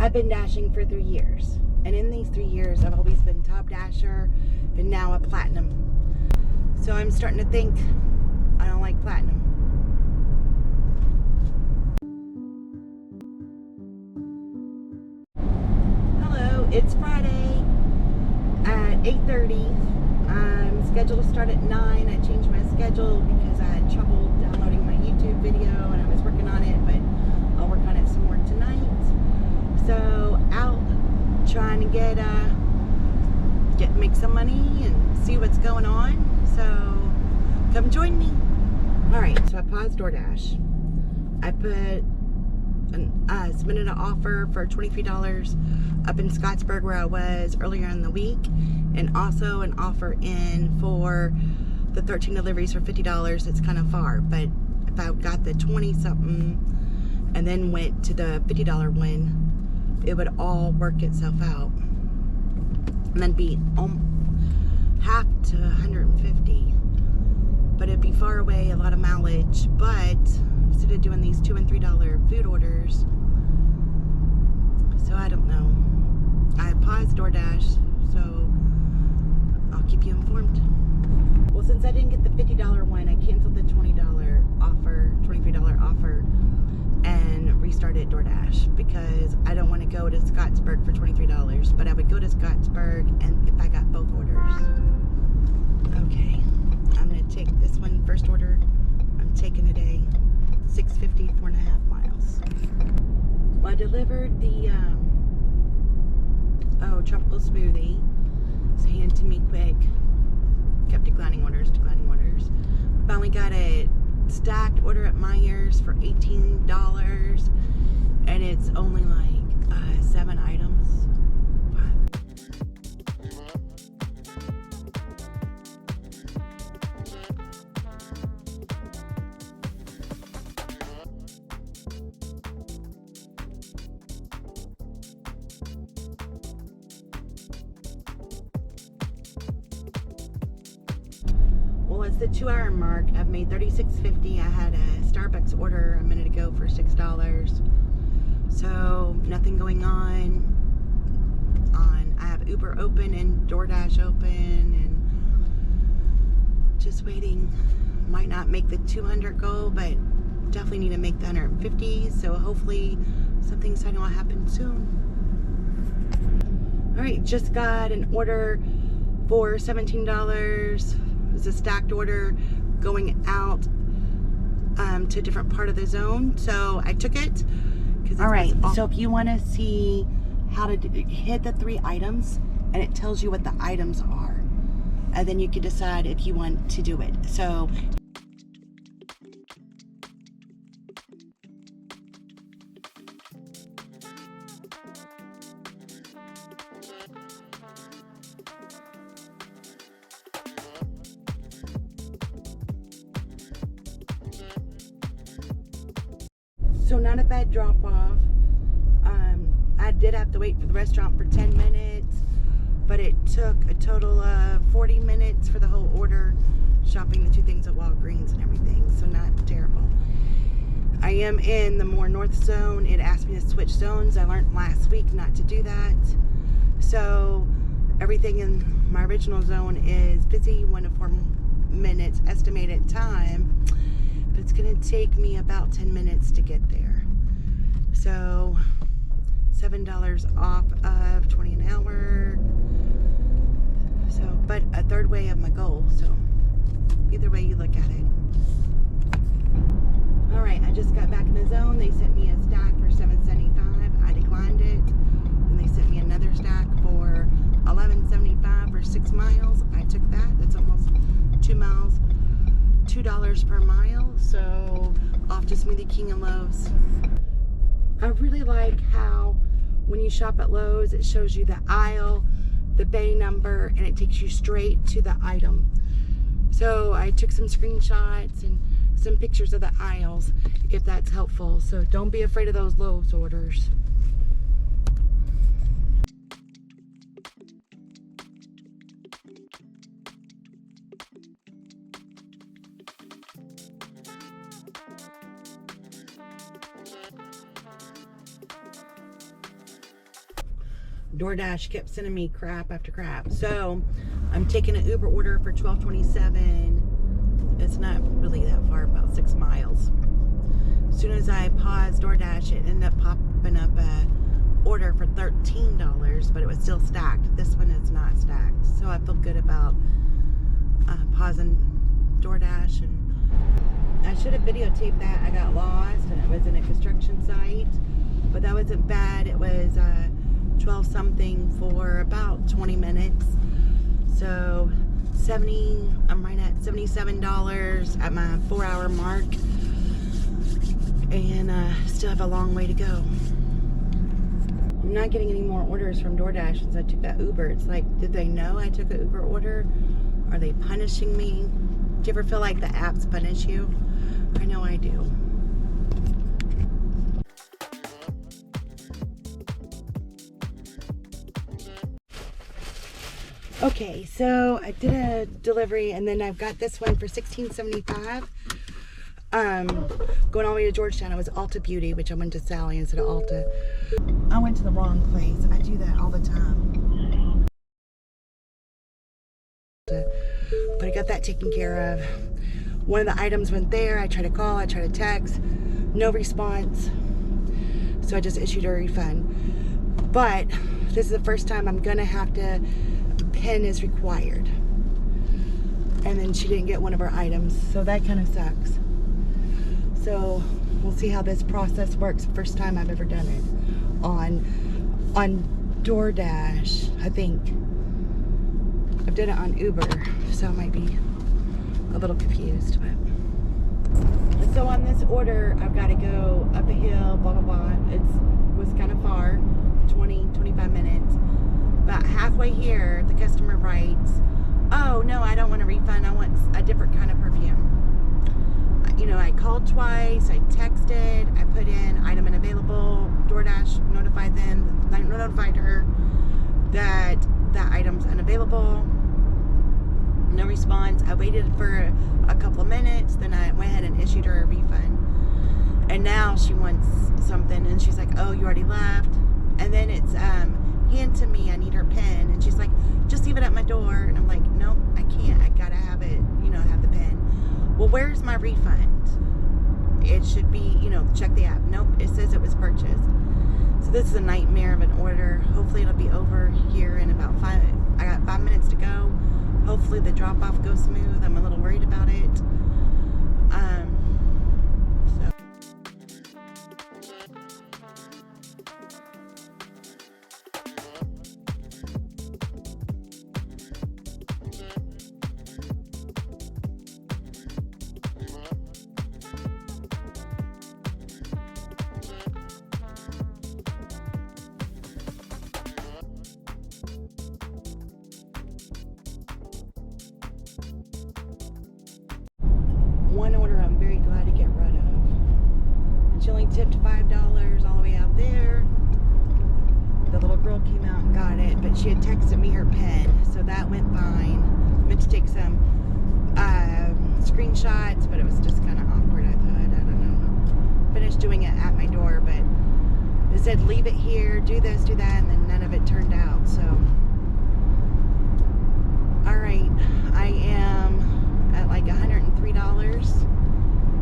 I've been dashing for 3 years. And in these 3 years, I've always been top dasher and now a platinum. So I'm starting to think I don't like platinum. Hello, it's Friday at 8:30. I'm scheduled to start at 9. I changed my schedule because I had trouble downloading my YouTube video and I was working on it, but I'll work on it some more tonight. So out trying to make some money and see what's going on. So come join me. Alright, so I paused DoorDash. I submitted an offer for $23 up in Scottsburg where I was earlier in the week, and also an offer in for the 13 deliveries for $50. It's kind of far, but if I got the 20 something and then went to the $50 one, it would all work itself out and then be half to 150, but it'd be far away, a lot of mileage. But instead of doing these $2 and $3 food orders, so I don't know. I paused DoorDash, so I'll keep you informed. Well, since I didn't get the $50 one, I canceled the $23 offer and restarted DoorDash because I don't want to go to Scottsburg for $23, but I would go to Scottsburg and if I got both orders. Okay, I'm going to take this one first order. I'm taking today 650, 4.5 miles. Well, I delivered the tropical smoothie. It's handed to me quick. Kept declining orders. Finally got a stacked order at Myers for $18, and it's only like 7 items. Well, it's the 2-hour mark. I've made $36.50. I had a Starbucks order a minute ago for $6. So nothing going on. I have Uber open and DoorDash open and just waiting. Might not make the 200 goal, but definitely need to make the 150. So hopefully something exciting will happen soon. All right, just got an order for $17. It's a stacked order going out to a different part of the zone, so I took it. All right, so if you want to see how to hit the 3 items, and it tells you what the items are, and then you can decide if you want to do it. So not a bad drop off. I did have to wait for the restaurant for 10 minutes, but it took a total of 40 minutes for the whole order, shopping the 2 things at Walgreens and everything, so not terrible. I am in the more north zone. It asked me to switch zones. I learned last week not to do that. So everything in my original zone is busy, 1 to 4 minutes estimated time. But it's going to take me about 10 minutes to get there. So $7 off of 20 an hour. So, but a third way of my goal. So either way you look at it. All right, I just got back in the zone. They sent me a stack for $7.75. I declined it. Then they sent me another stack for $11.75 for 6 miles. I took that. That's almost 2 miles. $2 per mile, so off to Smoothie King and Lowe's. I really like how when you shop at Lowe's, it shows you the aisle, the bay number, and it takes you straight to the item. So I took some screenshots and some pictures of the aisles, if that's helpful. So don't be afraid of those Lowe's orders. DoorDash kept sending me crap after crap. So I'm taking an Uber order for $12.27. It's not really that far, about 6 miles. As soon as I paused DoorDash, it ended up popping up a order for $13, but it was still stacked. This one is not stacked. So I feel good about pausing DoorDash. And I should have videotaped that. I got lost and it was in a construction site, but that wasn't bad. It was 12 something for about 20 minutes. So I'm right at $77 at my 4-hour mark, and still have a long way to go. I'm not getting any more orders from DoorDash since I took that Uber. It's like, did they know I took an Uber order? Are they punishing me? Do you ever feel like the apps punish you? I know I do. Okay, so I did a delivery, and then I've got this one for $16.75. Going all the way to Georgetown. It was Ulta Beauty, which I went to Sally instead of Ulta. I went to the wrong place. I do that all the time. But I got that taken care of. One of the items went there. I tried to call, I tried to text, no response. So I just issued a refund. But this is the first time I'm gonna have to, a PIN is required. And then she didn't get one of her items, so that kind of sucks. So we'll see how this process works. First time I've ever done it on DoorDash. I think I've done it on Uber, so I might be a little confused. But so on this order, I've got to go up a hill, blah blah blah. It was kind of far, 20-25 minutes. About halfway here, the customer writes, "Oh no, I don't want a refund. I want a different kind of perfume." You know, I called twice, I texted, I put in item unavailable. DoorDash notified her that that item's unavailable. No response. I waited for a couple of minutes, then I went ahead and issued her a refund. And now she wants something, and she's like, "Oh, you already left." And then it's hand to me, I need her PIN, and she's like, "Just leave it at my door." And I'm like, "Nope, I can't. I gotta have it, have the PIN." "Well, where's my refund?" It should be, check the app. Nope, it says it was purchased. So this is a nightmare of an order. Hopefully it'll be over here in about I got 5 minutes to go. Hopefully the drop-off goes smooth. I'm a little worried about it. One order I'm very glad to get rid of. And she only tipped $5 all the way out there. The little girl came out and got it, but she had texted me her PIN, so that went fine. Meant to take some screenshots, but it was just kind of awkward, I thought. I don't know. Finished doing it at my door, but they said leave it here, do this, do that, and then none of it turned out, so. Alright, I am at like $103,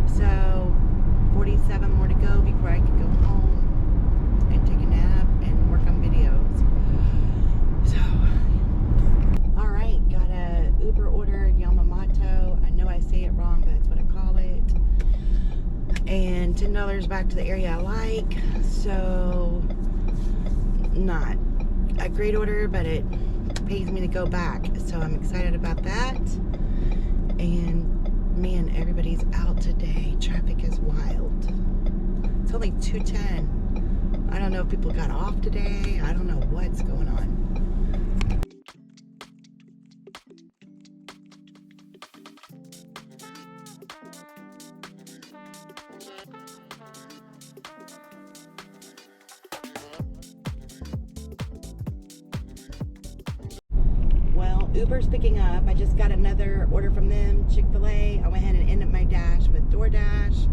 so 47 more to go before I can go home and take a nap and work on videos. So, alright, got a Uber order, Yamamoto. I know I say it wrong, but that's what I call it. And $10 back to the area I like, so not a great order, but it pays me to go back, so I'm excited about that. And man, everybody's out today. Traffic is wild. It's only 2:10. I don't know if people got off today. I don't know what's going on. Well, Uber's picking up. I just got another order from them, Chick-fil-A. I went ahead and ended my dash with DoorDash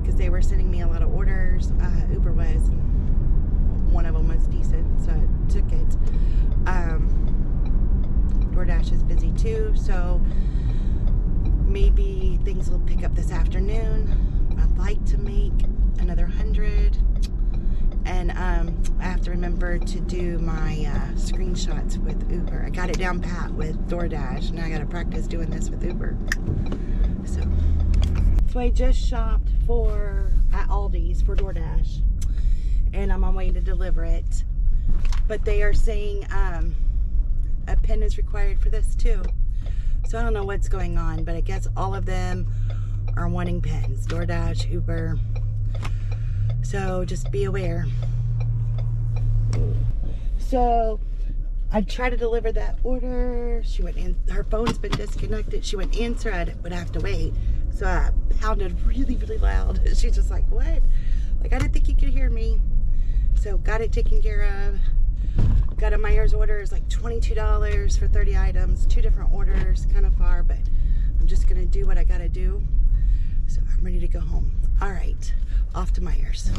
because they were sending me a lot of orders. Uber was, one of them was decent, so I took so maybe things will pick up this afternoon. I'd like to make another 100, and I have to remember to do my screenshots with Uber. I got it down pat with DoorDash, and I got to practice doing this with Uber. So I just shopped at Aldi's for DoorDash, and I'm on my way to deliver it. But they are saying a PIN is required for this too. So I don't know what's going on, but I guess all of them are wanting PINs. DoorDash, Uber. So just be aware. So I tried to deliver that order. She went in, her phone's been disconnected. She went answer, I would have to wait. So I pounded really, really loud. She's just like, what? Like, I didn't think you could hear me. So got it taken care of. Got a Myers order. It's like $22 for 30 items. 2 different orders, kind of far, but I'm just gonna do what I gotta do. So I'm ready to go home. All right, off to Myers.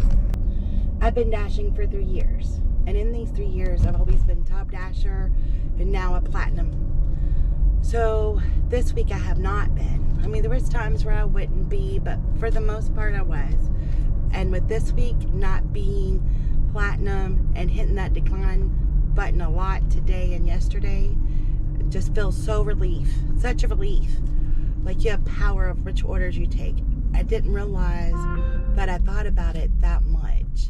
I've been dashing for 3 years. And in these 3 years, I've always been top dasher and now a platinum. So this week I have not been. I mean, there was times where I wouldn't be, but for the most part I was. And with this week not being platinum and hitting that decline button a lot today and yesterday, it just feels so such a relief. Like you have power of which orders you take. I didn't realize that I thought about it that much.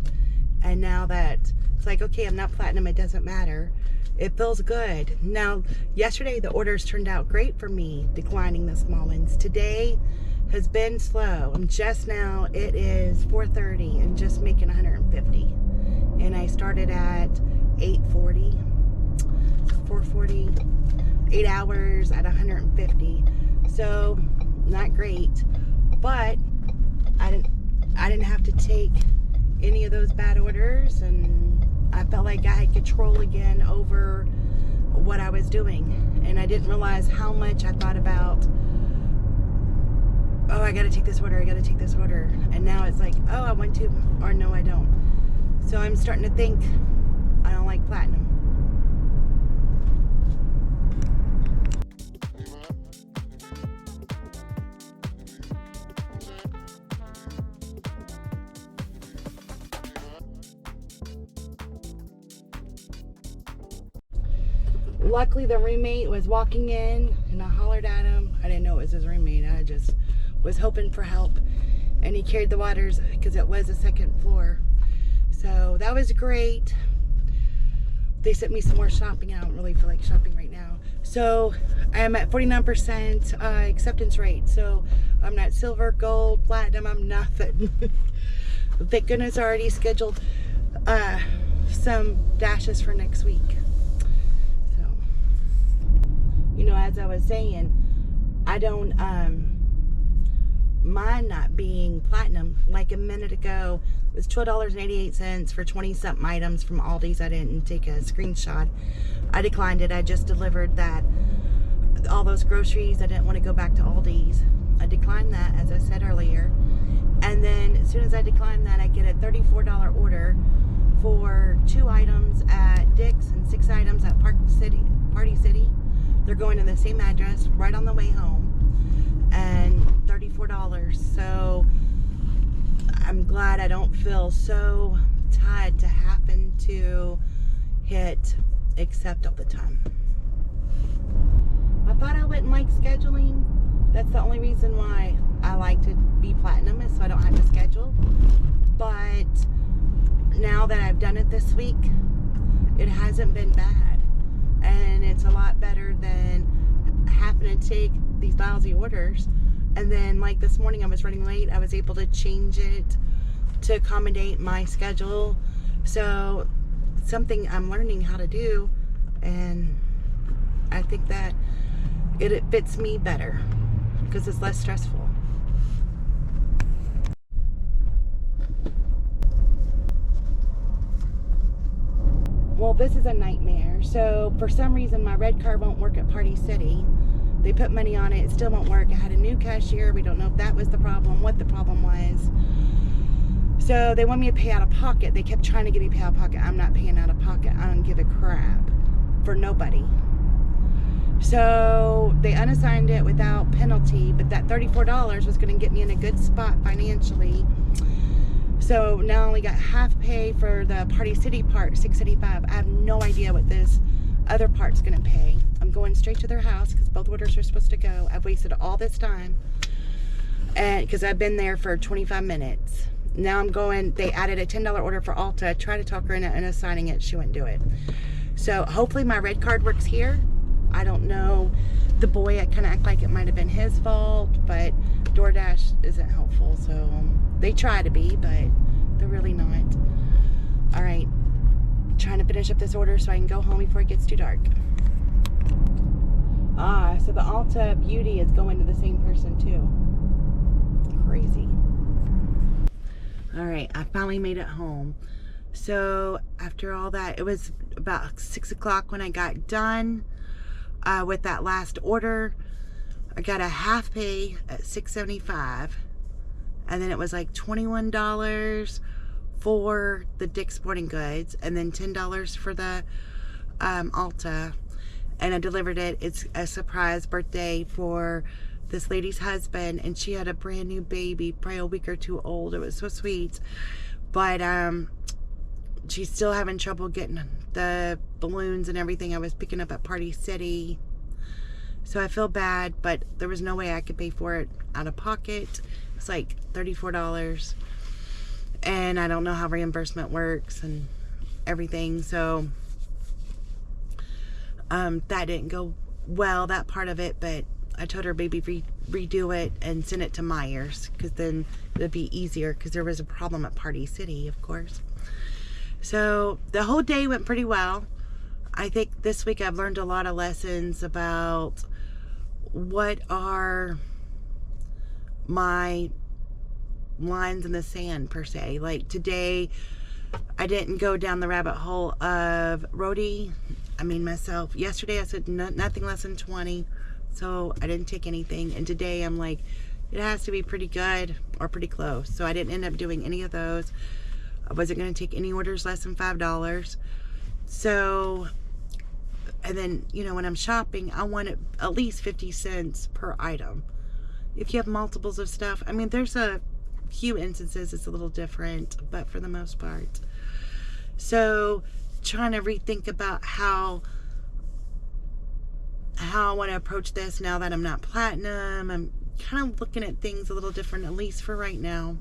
And now that it's like, okay, I'm not platinum, it doesn't matter. It feels good. Now, yesterday the orders turned out great for me, declining the small ones. Today has been slow. I'm just now, it is 4:30 and just making 150. And I started at 8:40, 4:40, 8 hours at 150. So not great, but I didn't have to take any of those bad orders, and I felt like I had control again over what I was doing. And I didn't realize how much I thought about, oh, I gotta take this order, I gotta take this order. And now it's like, oh, I want to, or no, I don't. So I'm starting to think I don't like platinum. Luckily the roommate was walking in and I hollered at him. I didn't know it was his roommate. I just was hoping for help, and he carried the waters because it was a second floor. So that was great. They sent me some more shopping. I don't really feel like shopping right now. So I'm at 49% acceptance rate. So I'm not silver, gold, platinum, I'm nothing. Thank goodness I already scheduled some dashes for next week. So, you know, as I was saying, I don't mind not being platinum. Like a minute ago, it was $12.88 for 20-something items from Aldi's. I didn't take a screenshot. I declined it. I just delivered all those groceries. I didn't want to go back to Aldi's. I declined that, as I said earlier. And then as soon as I declined that, I get a $34 order for 2 items at Dick's and 6 items at Party City. They're going to the same address right on the way home. And $34. So I'm glad I don't feel so tied to having to hit accept all the time. I thought I wouldn't like scheduling. That's the only reason why I like to be platinum, is so I don't have to schedule. But now that I've done it this week, it hasn't been bad. And it's a lot better than having to take these lousy orders. And then like this morning I was running late. I was able to change it to accommodate my schedule. So something I'm learning how to do, and I think that it fits me better because it's less stressful. Well, this is a nightmare. So for some reason my red card won't work at Party City. They put money on it, it still won't work. I had a new cashier. We don't know if that was the problem, what the problem was. So they want me to pay out of pocket. They kept trying to get me to pay out of pocket. I'm not paying out of pocket. I don't give a crap for nobody. So they unassigned it without penalty, but that $34 was going to get me in a good spot financially. So now I only got half pay for the Party City part, $6.85. I have no idea what this other part's going to pay. I'm going straight to their house because both orders are supposed to go. I've wasted all this time, and because I've been there for 25 minutes. Now I'm going, they added a $10 order for Alta. I tried to talk her into assigning it. She wouldn't do it. So hopefully my red card works here. I don't know. The boy, I kind of act like it might have been his fault, but DoorDash isn't helpful. So they try to be, but they're really not. All right. Trying to finish up this order so I can go home before it gets too dark. So the Alta Beauty is going to the same person too. Crazy. All right, I finally made it home. So after all that, it was about 6 o'clock when I got done with that last order. I got a half pay at $6.75, and then it was like $21 for the Dick's Sporting Goods, and then $10 for the Alta, and I delivered it. It's a surprise birthday for this lady's husband, and she had a brand new baby, probably a week or two old. It was so sweet, but she's still having trouble getting the balloons and everything I was picking up at Party City. So I feel bad, but there was no way I could pay for it out of pocket. It's like $34, and I don't know how reimbursement works and everything. So that didn't go well, that part of it, but I told her maybe redo it and send it to Myers, because then it'd be easier, because there was a problem at Party City, of course. So the whole day went pretty well. I think this week I've learned a lot of lessons about what are my lines in the sand, per se. Like today, I didn't go down the rabbit hole of roadie. I mean, myself. Yesterday I said nothing less than 20. So I didn't take anything, and today I'm like, it has to be pretty good or pretty close. So I didn't end up doing any of those. I wasn't going to take any orders less than $5. So, and then, you know, when I'm shopping, I want it at least 50 cents per item. If you have multiples of stuff, I mean, there's a few instances it's a little different, but for the most part. So trying to rethink about how I want to approach this now that I'm not platinum. I'm kind of looking at things a little different, at least for right now.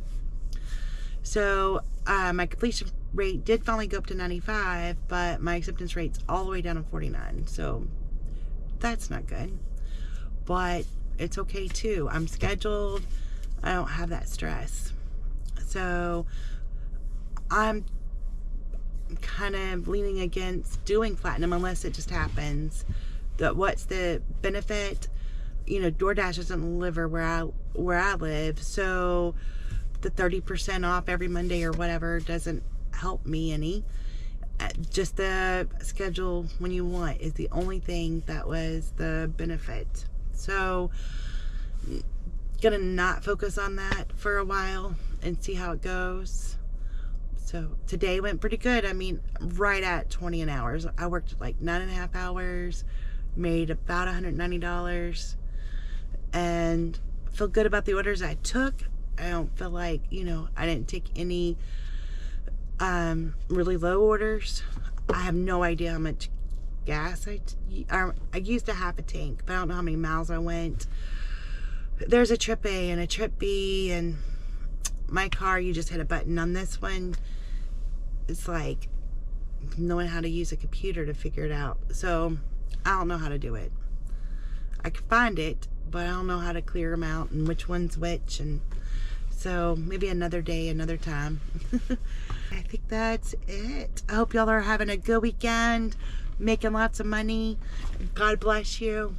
So my completion rate did finally go up to 95, but my acceptance rate's all the way down to 49. So that's not good, but it's okay too. I'm scheduled. I don't have that stress. So I'm kind of leaning against doing platinum unless it just happens. What's the benefit? You know, DoorDash doesn't deliver where I live, so the 30% off every Monday or whatever doesn't help me any. Just the schedule when you want is the only thing that was the benefit. So gonna not focus on that for a while and see how it goes. So today went pretty good. I mean, right at 20 an hour. I worked like 9.5 hours. Made about $190, and feel good about the orders I took. I don't feel like, you know, I didn't take any really low orders. I have no idea how much gas I used a half a tank, but I don't know how many miles I went. There's a trip A and a trip B, and my car, you just hit a button. On this one, it's like knowing how to use a computer to figure it out. So I don't know how to do it. I can find it, but I don't know how to clear them out and which one's which. And so maybe another day, another time. I think that's it. I hope y'all are having a good weekend, making lots of money. God bless you.